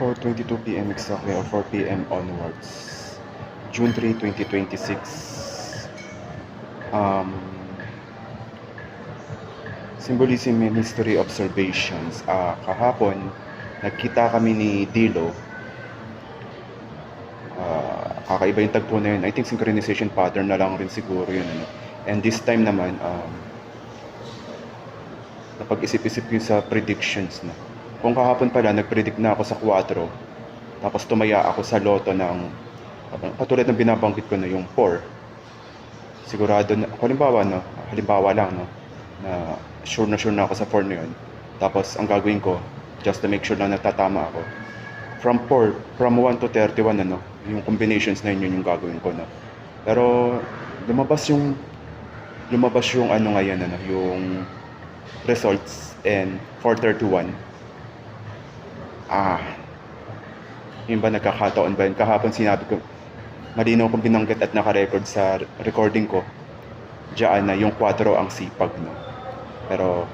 4:22 p.m. exactly, or 4 p.m. onwards. June 3, 2026. Um, Symbolism and History Observations. Kahapon, nagkita kami ni Dilo. Kakaiba yung tagpo na yun. I think synchronization pattern na lang rin siguro yun. Ano? And this time naman, napag-isip-isip yun sa predictions na. Kung kahapon pala, nag-predict na ako sa 4, tapos tumaya ako sa loto ng, katulad ng binabanggit ko na yung 4. Sigurado na, halimbawa lang, no, na sure na ako sa 4 na yun. Tapos, ang gagawin ko, just to make sure na natatama ako, from 1 to 31, yung combinations na yun yung gagawin ko, no. Pero, lumabas yung ngayon, yung results, and 431. Yun ba, nagkakataon ba yun? Kahapon sinabi ko, malinaw kong binanggit at naka-record sa recording ko, diyan na yung 4 ang sipag, no? Pero,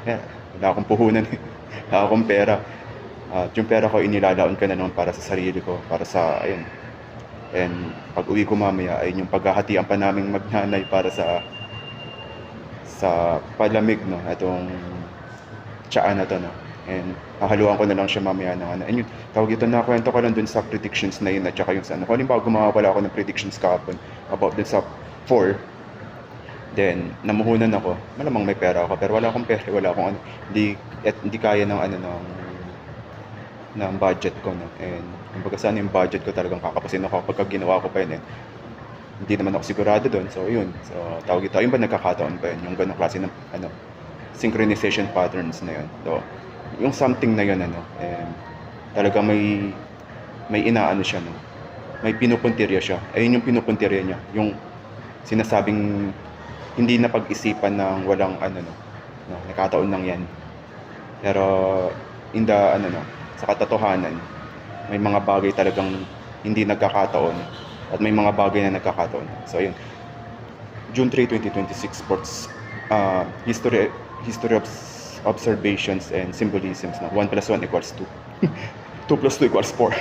wala akong puhunan, wala akong pera. At yung pera ko, inilalaon ko na naman para sa sarili ko, para sa, ayun. And pag uwi ko mamaya, ay yung paghahatian pa naming magnanay para sa palamig, no? Itong tiyaan na to, no? And hahaluan ko na lang siya mamaya ng and yun, tawag ito, na kwento ko lang dun sa predictions na yun at saka yung sa Kung halimbawa gumawa pala ako ng predictions kahapon about dun sa 4, then namuhunan ako, malamang may pera ako, pero wala akong pera, wala akong hindi kaya ng budget ko, no? And kumbaga sana yung budget ko talagang kakapusin ako pagka ginawa ko pa yun, hindi naman ako sigurado doon. So yun, so tawag ito, yun ba nagkakataon pa yun, yung ganong klase ng synchronization patterns na yun. So yung something na yun, talaga may inaano siya, no? May pinupuntirya siya. Ayun yung pinupuntirya niya, yung sinasabing hindi na pag-isipan ng walang nakataon lang yan. Pero sa katotohanan, may mga bagay talagang hindi nagkakataon at may mga bagay na nagkakataon. So ayun, June 3, 2026, sports history of observations and symbolisms na 1 + 1 = 2. 2 + 2 = 4.